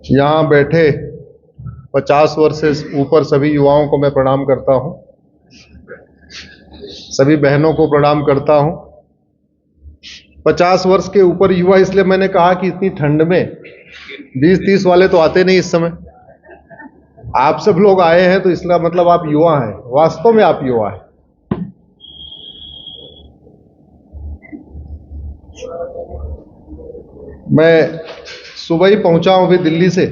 यहाँ बैठे 50 वर्ष से ऊपर सभी युवाओं को मैं प्रणाम करता हूँ, सभी बहनों को प्रणाम करता हूँ। 50 वर्ष के ऊपर युवा, इसलिए मैंने कहा कि इतनी ठंड में 20-30 वाले तो आते नहीं इस समय। आप सब लोग आए हैं तो इसका मतलब आप युवा हैं, वास्तव में आप युवा हैं। मैं सुबह ही पहुंचा हूं अभी दिल्ली से।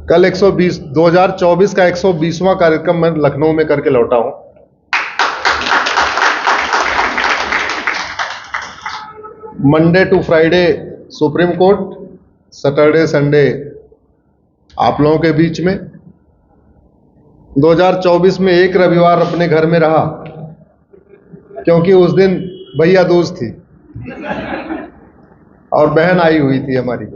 कल 2024 का 120वां कार्यक्रम मैं लखनऊ में करके लौटा हूं। Monday to Friday supreme court, Saturday Sunday आप लोगों के बीच में। 2024 में एक रविवार अपने घर में रहा, क्योंकि उस दिन भैया दूज थी और बहन आई हुई थी हमारी।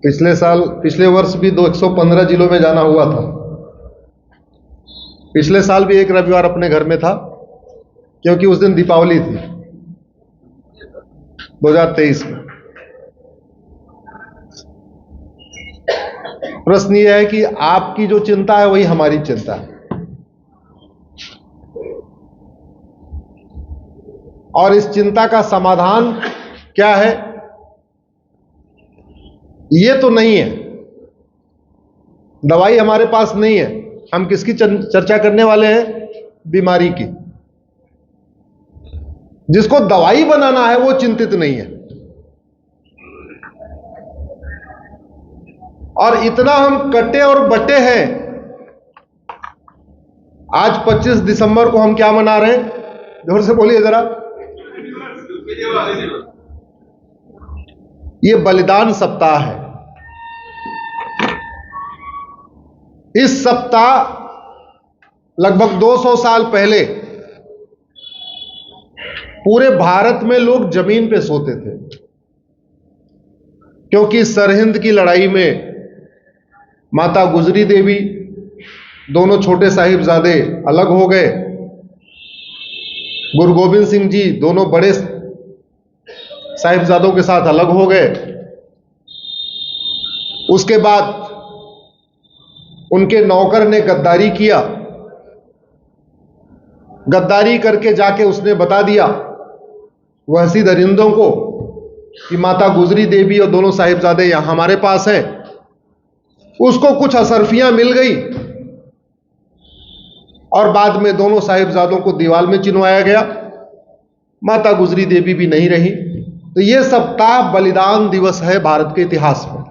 पिछले वर्ष भी 215 जिलों में जाना हुआ था। पिछले साल भी एक रविवार अपने घर में था, क्योंकि उस दिन दीपावली थी 2023 में। प्रश्न यह है कि आपकी जो चिंता है वही हमारी चिंता है, और इस चिंता का समाधान क्या है ये तो नहीं है। दवाई हमारे पास नहीं है। हम किसकी चर्चा करने वाले हैं? बीमारी की। जिसको दवाई बनाना है वो चिंतित नहीं है। और इतना हम कटे और बटे हैं। आज 25 दिसंबर को हम क्या मना रहे हैं? जोर से बोलिए जरा। ये बलिदान सप्ताह है। इस सप्ताह लगभग 200 साल पहले पूरे भारत में लोग जमीन पे सोते थे, क्योंकि सरहिंद की लड़ाई में माता गुजरी देवी, दोनों छोटे साहिबजादे अलग हो गए। गुरु गोविंद सिंह जी दोनों बड़े साहिबजादों के साथ अलग हो गए। उसके बाद उनके नौकर ने गद्दारी किया। गद्दारी करके जाके उसने बता दिया वहसी दरिंदों को कि माता गुजरी देवी और दोनों साहिबजादे यहां हमारे पास हैं। उसको कुछ असरफियां मिल गई और बाद में दोनों साहिबजादों को दीवार में चिनवाया गया। माता गुजरी देवी भी नहीं रही। तो यह सप्ताह बलिदान दिवस है भारत के इतिहास में।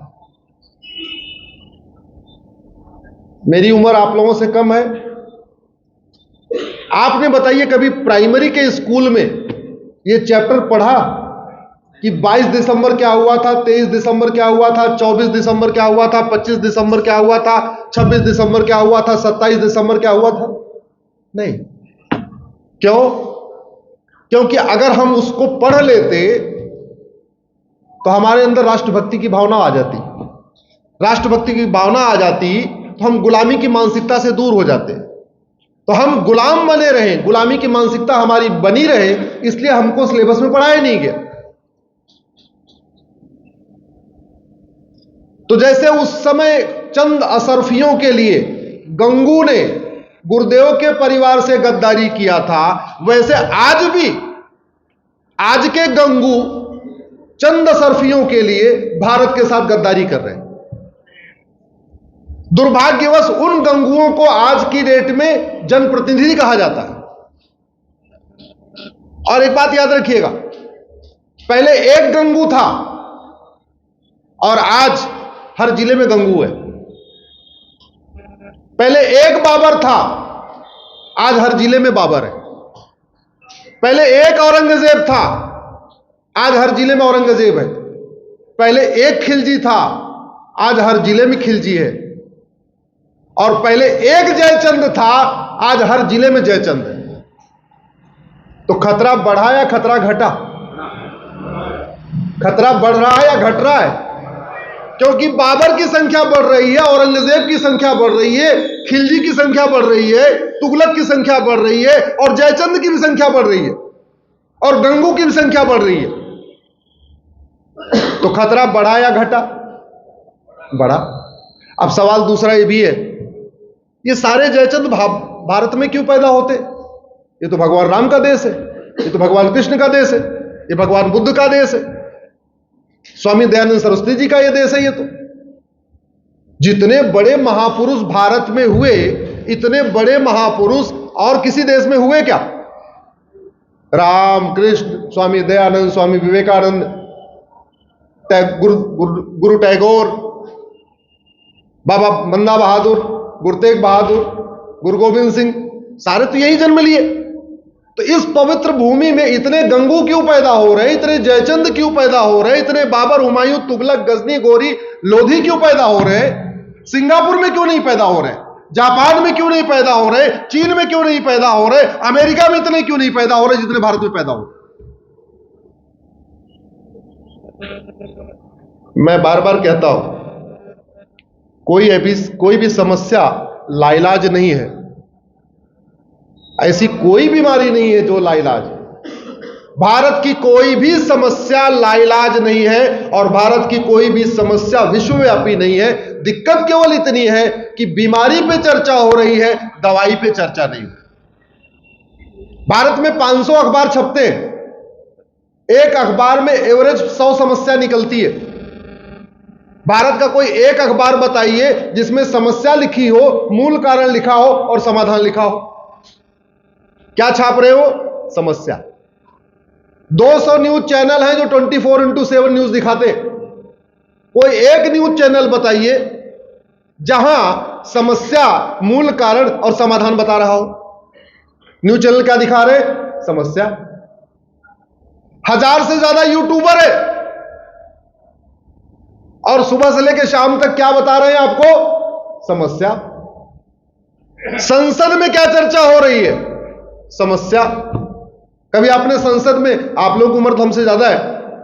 मेरी उम्र आप लोगों से कम है। आपने बताइए कभी प्राइमरी के स्कूल में यह चैप्टर पढ़ा कि 22 दिसंबर क्या हुआ था, 23 दिसंबर क्या हुआ था, 24 दिसंबर क्या हुआ था, 25 दिसंबर क्या हुआ था, 26 दिसंबर क्या हुआ था, 27 दिसंबर क्या हुआ था? नहीं। क्यों? क्योंकि अगर हम उसको पढ़ लेते तो हमारे अंदर राष्ट्रभक्ति की भावना आ जाती। राष्ट्रभक्ति की भावना आ जाती तो हम गुलामी की मानसिकता से दूर हो जाते। तो हम गुलाम बने रहे, गुलामी की मानसिकता हमारी बनी रहे, इसलिए हमको सिलेबस में पढ़ाया नहीं गया। तो जैसे उस समय चंद असरफियों के लिए गंगू ने गुरुदेव के परिवार से गद्दारी किया था, वैसे आज भी आज के गंगू चंद असरफियों के लिए भारत के साथ गद्दारी कर रहे हैं। दुर्भाग्यवश उन गंगुओं को आज की डेट में जनप्रतिनिधि कहा जाता है। और एक बात याद रखिएगा, पहले एक गंगू था और आज हर जिले में गंगू है। पहले एक बाबर था, आज हर जिले में बाबर है। पहले एक औरंगजेब था, आज हर जिले में औरंगजेब है। पहले एक खिलजी था, आज हर जिले में खिलजी है। और पहले एक जयचंद था, आज हर जिले में जयचंद है। तो खतरा बढ़ा या खतरा घटा? खतरा बढ़ रहा है या घट रहा है? क्योंकि बाबर की संख्या बढ़ रही है, औरंगजेब की संख्या बढ़ रही है, खिलजी की संख्या बढ़ रही है, तुगलक की संख्या बढ़ रही है, और जयचंद की भी संख्या बढ़ रही है, और गंगू की भी संख्या बढ़ रही है। तो खतरा बढ़ा या घटा? बढ़ा। अब सवाल दूसरा ये भी है, ये सारे जयचंद भारत में क्यों पैदा होते? ये तो भगवान राम का देश है, ये तो भगवान कृष्ण का देश है, ये भगवान बुद्ध का देश है, स्वामी दयानंद सरस्वती जी का ये देश है। ये तो जितने बड़े महापुरुष भारत में हुए, इतने बड़े महापुरुष और किसी देश में हुए क्या? राम, कृष्ण, स्वामी दयानंद, स्वामी विवेकानंद, गुरु टैगोर, बाबा बंदा बहादुर, गुरु तेग बहादुर, गुरु गोविंद सिंह, सारे तो यही जन्म लिए। तो इस पवित्र भूमि में इतने गंगू क्यों पैदा हो रहे, इतने जयचंद क्यों पैदा हो रहे, इतने बाबर, हुमायूं, तुगलक, गजनी, गोरी, लोधी क्यों पैदा हो रहे? सिंगापुर में क्यों नहीं पैदा हो रहे? जापान में क्यों नहीं पैदा हो रहे? चीन में क्यों नहीं पैदा हो रहे? अमेरिका में इतने क्यों नहीं पैदा हो रहे जितने भारत में पैदा हो रहे? मैं बार बार कहता हूं, कोई भी समस्या लाइलाज नहीं है। ऐसी कोई बीमारी नहीं है जो लाइलाज है। भारत की कोई भी समस्या लाइलाज नहीं है और भारत की कोई भी समस्या विश्वव्यापी नहीं है। दिक्कत केवल इतनी है कि बीमारी पे चर्चा हो रही है, दवाई पे चर्चा नहीं हो। भारत में 500 अखबार छपते हैं, एक अखबार में एवरेज 100 समस्या निकलती है। भारत का कोई एक अखबार बताइए जिसमें समस्या लिखी हो, मूल कारण लिखा हो और समाधान लिखा हो। क्या छाप रहे हो? समस्या। 200 न्यूज चैनल हैं जो 24x7 न्यूज दिखाते। कोई एक न्यूज चैनल बताइए जहां समस्या, मूल कारण और समाधान बता रहा हो। न्यूज चैनल क्या दिखा रहे? समस्या। 1000 से ज्यादा यूट्यूबर है और सुबह से लेकर शाम तक क्या बता रहे हैं आपको? समस्या। संसद में क्या चर्चा हो रही है? समस्या। कभी आपने संसद में, आप लोग उम्र तो हमसे ज्यादा है,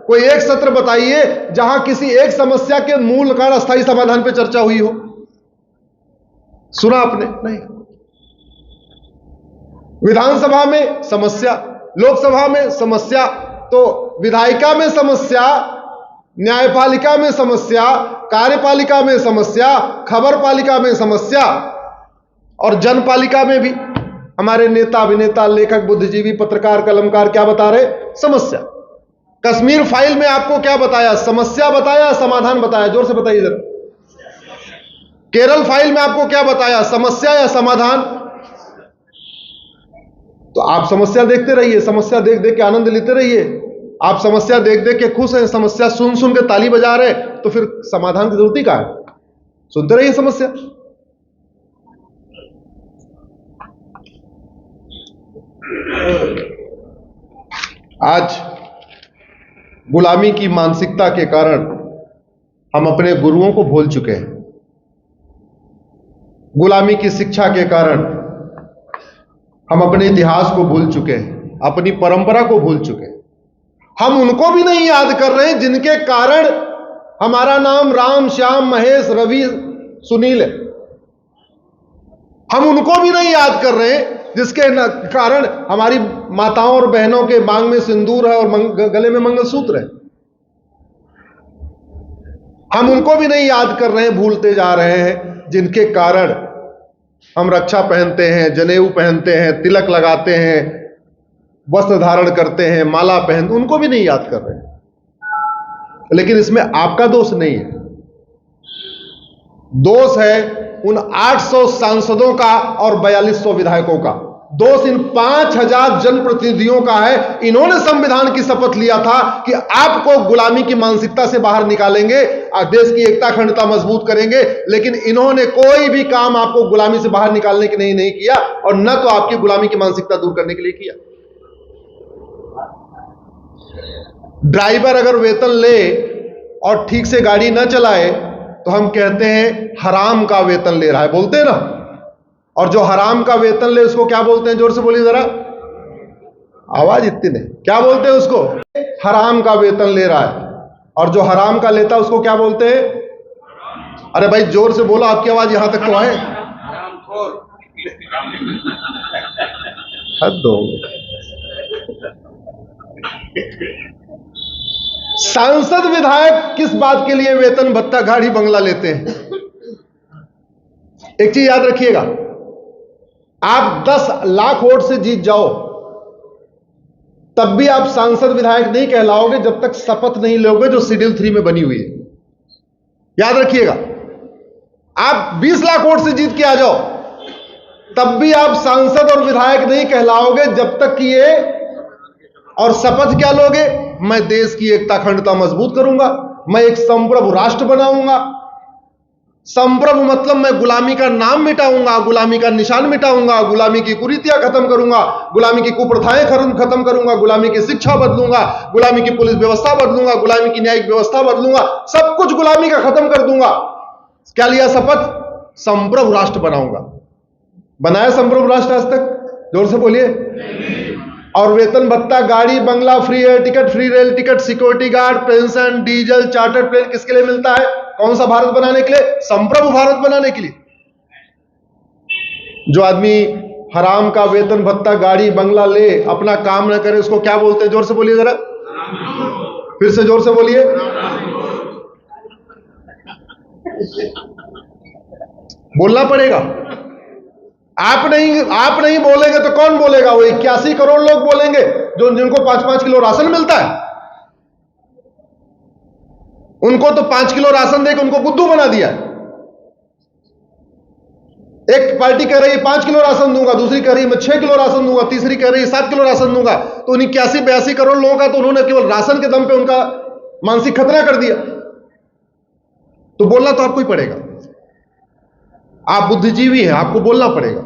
कोई एक सत्र बताइए जहां किसी एक समस्या के मूल कारण, अस्थायी समाधान पे चर्चा हुई हो? सुना आपने? नहीं। विधानसभा में समस्या, लोकसभा में समस्या, तो विधायिका में समस्या, न्यायपालिका में समस्या, कार्यपालिका में समस्या, खबरपालिका में समस्या और जनपालिका में भी हमारे नेता, अभिनेता, लेखक, बुद्धिजीवी, पत्रकार, कलमकार क्या बता रहे? समस्या। कश्मीर फाइल में आपको क्या बताया? समस्या बताया, समाधान बताया? जोर से बताइए जरा। केरल फाइल में आपको क्या बताया? समस्या या समाधान? तो आप समस्या देखते रहिए, समस्या देख देख के आनंद लेते रहिए। आप समस्या देख देख के खुश हैं, समस्या सुन सुन के ताली बजा रहे, तो फिर समाधान की जरूरत ही कहां है? सुनते रहिए समस्या। आज गुलामी की मानसिकता के कारण हम अपने गुरुओं को भूल चुके हैं। गुलामी की शिक्षा के कारण हम अपने इतिहास को भूल चुके हैं, अपनी परंपरा को भूल चुके हैं। हम उनको भी नहीं याद कर रहे हैं जिनके कारण हमारा नाम राम, श्याम, महेश, रवि, सुनील है। हम उनको भी नहीं याद कर रहे हैं जिसके कारण हमारी माताओं और बहनों के मांग में सिंदूर है और गले में मंगलसूत्र है। हम उनको भी नहीं याद कर रहे हैं, भूलते जा रहे हैं जिनके कारण हम रक्षा पहनते हैं, जनेऊ पहनते हैं, तिलक लगाते हैं, वस्त्र धारण करते हैं, माला पहनते, उनको भी नहीं याद कर रहे हैं। लेकिन इसमें आपका दोष नहीं है, दोष है उन 800 सांसदों का और 4200 विधायकों का। दोष इन 5000 जनप्रतिनिधियों का है। इन्होंने संविधान की शपथ लिया था कि आपको गुलामी की मानसिकता से बाहर निकालेंगे, देश की एकता अखंडता मजबूत करेंगे, लेकिन इन्होंने कोई भी काम आपको गुलामी से बाहर निकालने के लिए नहीं किया और न तो आपकी गुलामी की मानसिकता दूर करने के लिए किया। ड्राइवर अगर वेतन ले और ठीक से गाड़ी न चलाए तो हम कहते हैं हराम का वेतन ले रहा है, बोलते हैं ना। और जो हराम का वेतन ले उसको क्या बोलते हैं? जोर से बोलिए जरा, आवाज इतनी नहीं। क्या बोलते हैं उसको? हराम का वेतन ले रहा है। और जो हराम का लेता है उसको क्या बोलते हैं? अरे भाई जोर से बोलो, आपकी आवाज यहां तक तो आए। हद हो। सांसद विधायक किस बात के लिए वेतन भत्ता गाड़ी बंगला लेते हैं? एक चीज याद रखिएगा, आप 10 लाख वोट से जीत जाओ तब भी आप सांसद विधायक नहीं कहलाओगे जब तक शपथ नहीं लोगे जो शेड्यूल 3 में बनी हुई है। याद रखिएगा, आप 20 लाख वोट से जीत के आ जाओ तब भी आप सांसद और विधायक नहीं कहलाओगे जब तक कि ये, और शपथ क्या लोगे? मैं देश की एकता अखंडता मजबूत करूंगा, मैं एक संप्रभु राष्ट्र बनाऊंगा। संप्रभु मतलब मैं गुलामी का नाम मिटाऊंगा, गुलामी का निशान मिटाऊंगा, गुलामी की कुरीतियां खत्म करूंगा, गुलामी की कुप्रथाएं खत्म करूंगा, गुलामी की शिक्षा बदलूंगा, गुलामी की पुलिस व्यवस्था बदलूंगा, गुलामी की न्यायिक व्यवस्था बदलूंगा, सब कुछ गुलामी का खत्म कर दूंगा। क्या लिया शपथ? संप्रभु राष्ट्र बनाऊंगा। बनाया संप्रभु राष्ट्र आज तक? जोर से बोलिए। और वेतन भत्ता, गाड़ी बंगला, free air ticket, free rail ticket, security guard, pension, diesel, chartered plane किसके लिए मिलता है? कौन सा भारत बनाने के लिए? संप्रभु भारत बनाने के लिए। जो आदमी हराम का वेतन भत्ता, गाड़ी बंगला ले, अपना काम न करे, उसको क्या बोलते हैं? जोर से बोलिए जरा, फिर से जोर से बोलिए। बोलना पड़ेगा। आप नहीं बोलेंगे तो कौन बोलेगा? वो 81 करोड़ लोग बोलेंगे जो जिनको 5-5 किलो राशन मिलता है। उनको तो 5 किलो राशन देकर उनको बुद्धू बना दिया। एक पार्टी कह रही है 5 किलो राशन दूंगा, दूसरी कह रही है मैं 6 किलो राशन दूंगा, तीसरी कह रही है 7 किलो राशन दूंगा। तो उन 81-82 करोड़ लोगों का तो उन्होंने केवल राशन के दम पे उनका मानसिक खतरा कर दिया। तो बोलना तो आपको ही पड़ेगा। आप बुद्धिजीवी हैं, आपको बोलना पड़ेगा।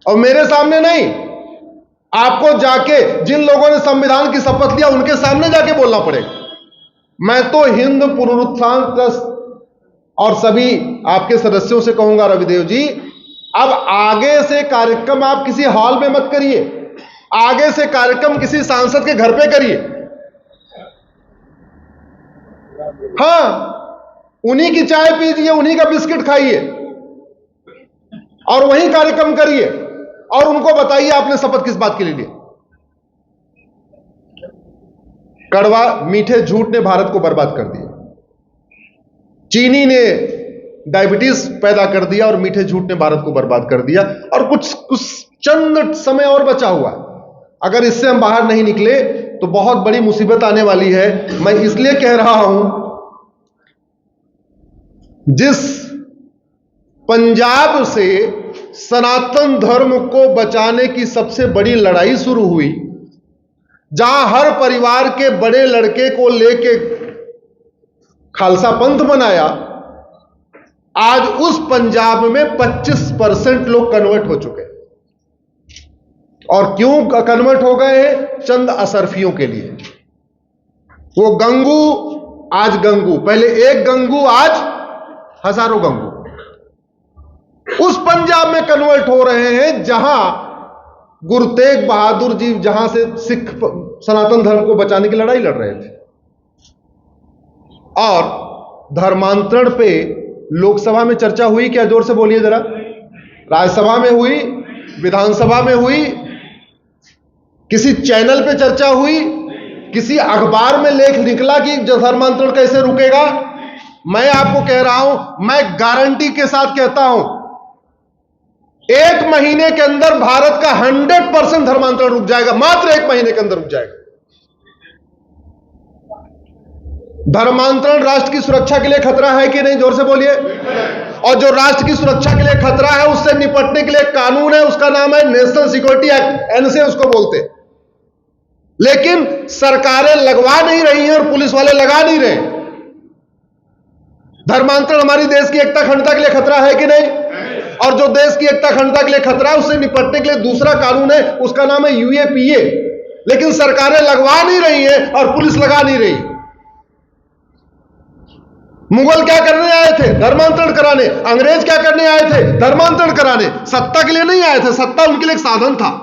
और मेरे सामने नहीं, आपको जाके जिन लोगों ने संविधान की शपथ लिया उनके सामने जाके बोलना पड़ेगा। मैं तो हिंद पुनरुत्थान ट्रस्ट और सभी आपके सदस्यों से कहूंगा, रविदेव जी, अब आगे से कार्यक्रम आप किसी हॉल में मत करिए, आगे से कार्यक्रम किसी सांसद के घर पे करिए। हां, उन्हीं की चाय पीजिए, उन्हीं का बिस्किट खाइए और वहीं कार्यक्रम करिए और उनको बताइए आपने शपथ किस बात के लिए ली। कड़वा मीठे झूठ ने भारत को बर्बाद कर दिया। चीनी ने डायबिटीज पैदा कर दिया और मीठे झूठ ने भारत को बर्बाद कर दिया। और कुछ चंद समय और बचा हुआ है। अगर इससे हम बाहर नहीं निकले तो बहुत बड़ी मुसीबत आने वाली है। मैं इसलिए कह रहा हूं, जिस पंजाब से सनातन धर्म को बचाने की सबसे बड़ी लड़ाई शुरू हुई, जहां हर परिवार के बड़े लड़के को लेके खालसा पंथ बनाया, आज उस पंजाब में 25% लोग कन्वर्ट हो चुके हैं। और क्यों कन्वर्ट हो गए हैं? चंद असरफियों के लिए। वो गंगू आज गंगू, पहले एक गंगू आज हजारों गंगू, उस पंजाब में कन्वर्ट हो रहे हैं जहां गुरु तेग बहादुर जी जहां से सिख सनातन धर्म को बचाने की लड़ाई लड़ रहे थे। और धर्मांतरण पे लोकसभा में चर्चा हुई क्या? जोर से बोलिए जरा। राज्यसभा में हुई, विधानसभा में हुई, किसी चैनल पे चर्चा हुई, किसी अखबार में लेख निकला कि धर्मांतरण कैसे रुकेगा? मैं आपको कह रहा हूं, मैं गारंटी के साथ कहता हूं, 1 महीने के अंदर भारत का 100% धर्मांतरण रुक जाएगा। मात्र 1 महीने के अंदर रुक जाएगा। धर्मांतरण राष्ट्र की सुरक्षा के लिए खतरा है कि नहीं? जोर से बोलिए। और जो राष्ट्र की सुरक्षा के लिए खतरा है, उससे निपटने के लिए कानून है, उसका नाम है नेशनल सिक्योरिटी एक्ट, एनएसए उसको बोलते। लेकिन सरकारें लगवा नहीं रही हैं और पुलिस वाले लगा नहीं रहे। धर्मांतरण हमारी देश की एकता अखंडता के लिए खतरा है कि नहीं? और जो देश की एकता अखंडता के लिए खतरा है, उससे निपटने के लिए दूसरा कानून है, उसका नाम है यूएपीए। लेकिन सरकारें लगवा नहीं रही हैं और पुलिस लगा नहीं रही। मुगल क्या करने आए थे? धर्मांतरण कराने। अंग्रेज क्या करने आए थे? धर्मांतरण कराने। सत्ता के लिए नहीं आए थे, सत्ता उनके लिए एक साधन था।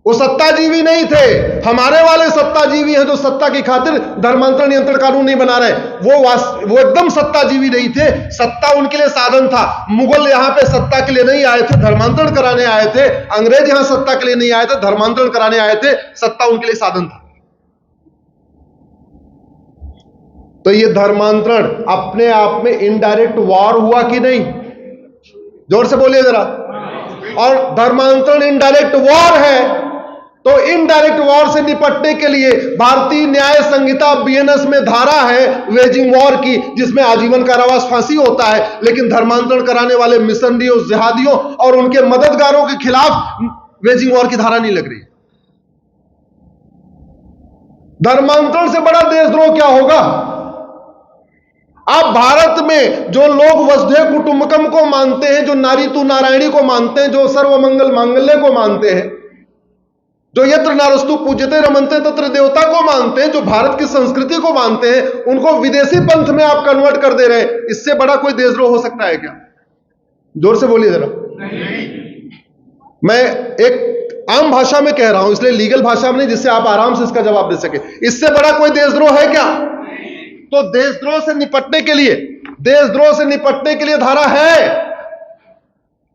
वो सत्ताजीवी नहीं थे। हमारे वाले सत्ताजीवी हैं जो सत्ता की खातिर धर्मांतरण नियंत्रण कानून नहीं बना रहे। वो एकदम सत्ताजीवी नहीं थे, सत्ता उनके लिए साधन था। मुगल यहां पे सत्ता के लिए नहीं आए थे, धर्मांतरण कराने आए थे। अंग्रेज यहां सत्ता के लिए नहीं आए थे, धर्मांतरण कराने आए थे। सत्ता उनके लिए साधन था। तो ये धर्मांतरण अपने आप में इनडायरेक्ट वॉर हुआ कि नहीं? जोर से बोलिए जरा। और धर्मांतरण इनडायरेक्ट वॉर है, तो इनडायरेक्ट वॉर से निपटने के लिए भारतीय न्याय संहिता बीएनएस में धारा है वेजिंग वॉर की, जिसमें आजीवन कारावास फांसी होता है। लेकिन धर्मांतरण कराने वाले मिशनरियों, जिहादियों और उनके मददगारों के खिलाफ वेजिंग वॉर की धारा नहीं लग रही। धर्मांतरण से बड़ा देशद्रोह क्या होगा? आप भारत में जो लोग वसुधैव कुटुंबकम को मानते हैं, जो नारी तू नारायणी को मानते हैं, जो सर्वमंगल मांगल्य को मानते हैं, जो यत्र नारस्तु पूज्यते रमन्ते तत्र देवता को मानते हैं, जो भारत की संस्कृति को मानते हैं, उनको विदेशी पंथ में आप कन्वर्ट कर दे रहे हैं। इससे बड़ा कोई देशद्रोह हो सकता है क्या? जोर से बोलिए जरा। मैं एक आम भाषा में कह रहा हूं, इसलिए लीगल भाषा में नहीं, जिससे आप आराम से इसका जवाब दे सके। इससे बड़ा कोई देशद्रोह है क्या? तो देशद्रोह से निपटने के लिए धारा है,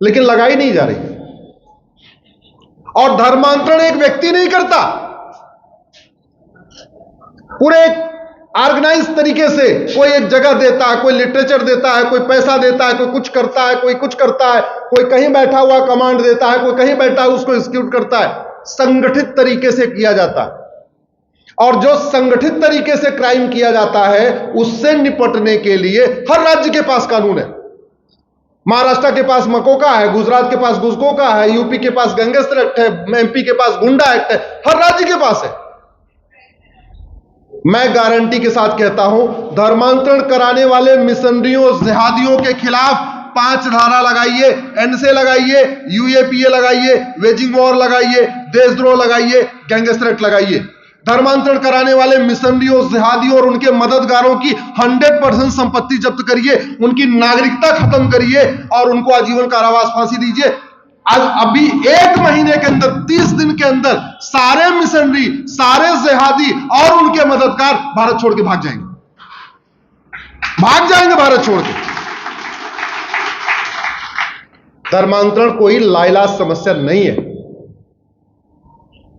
लेकिन लगाई नहीं जा रही। और धर्मांतरण एक व्यक्ति नहीं करता, पूरे ऑर्गेनाइज तरीके से कोई एक जगह देता है, कोई लिटरेचर देता है, कोई पैसा देता है, कोई कुछ करता है, कोई कुछ करता है, कोई कहीं बैठा हुआ कमांड देता है, कोई कहीं बैठा है उसको एग्जीक्यूट करता है। संगठित तरीके से किया जाता है। और जो संगठित तरीके से क्राइम किया जाता है, उससे निपटने के लिए हर राज्य के पास कानून है। महाराष्ट्र के पास मकोका है, गुजरात के पास गुजकोका है, यूपी के पास गैंगस्टर एक्ट है, एमपी के पास गुंडा एक्ट है, हर राज्य के पास है। मैं गारंटी के साथ कहता हूं, धर्मांतरण कराने वाले मिशनरियों, जिहादियों के खिलाफ 5 धारा लगाइए, एनसे लगाइए, यूएपीए लगाइए, वेजिंग वॉर लगाइए, देशद्रोह लगाइए, गैंगस्टर एक्ट लगाइए। धर्मांतरण कराने वाले मिशनरियों, जिहादियों और उनके मददगारों की 100% संपत्ति जब्त करिए, उनकी नागरिकता खत्म करिए और उनको आजीवन कारावास फांसी दीजिए। आज अभी 1 महीने के अंदर, 30 दिन के अंदर सारे मिशनरी, सारे जिहादी और उनके मददगार भारत छोड़ के भाग जाएंगे भारत छोड़ के। धर्मांतरण कोई लाइलाज समस्या नहीं है,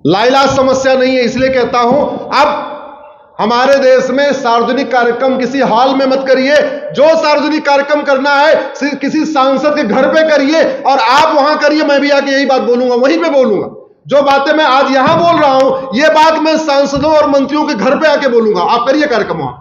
लाइलाज समस्या नहीं है। इसलिए कहता हूं, अब हमारे देश में सार्वजनिक कार्यक्रम किसी हॉल में मत करिए। जो सार्वजनिक कार्यक्रम करना है किसी सांसद के घर पे करिए, और आप वहां करिए। मैं भी आके यही बात बोलूंगा, वहीं पे बोलूंगा। जो बातें मैं आज यहां बोल रहा हूं, ये बात मैं सांसदों और मंत्रियों के घर पे आके बोलूंगा। आप करिए कार्यक्रम वहां।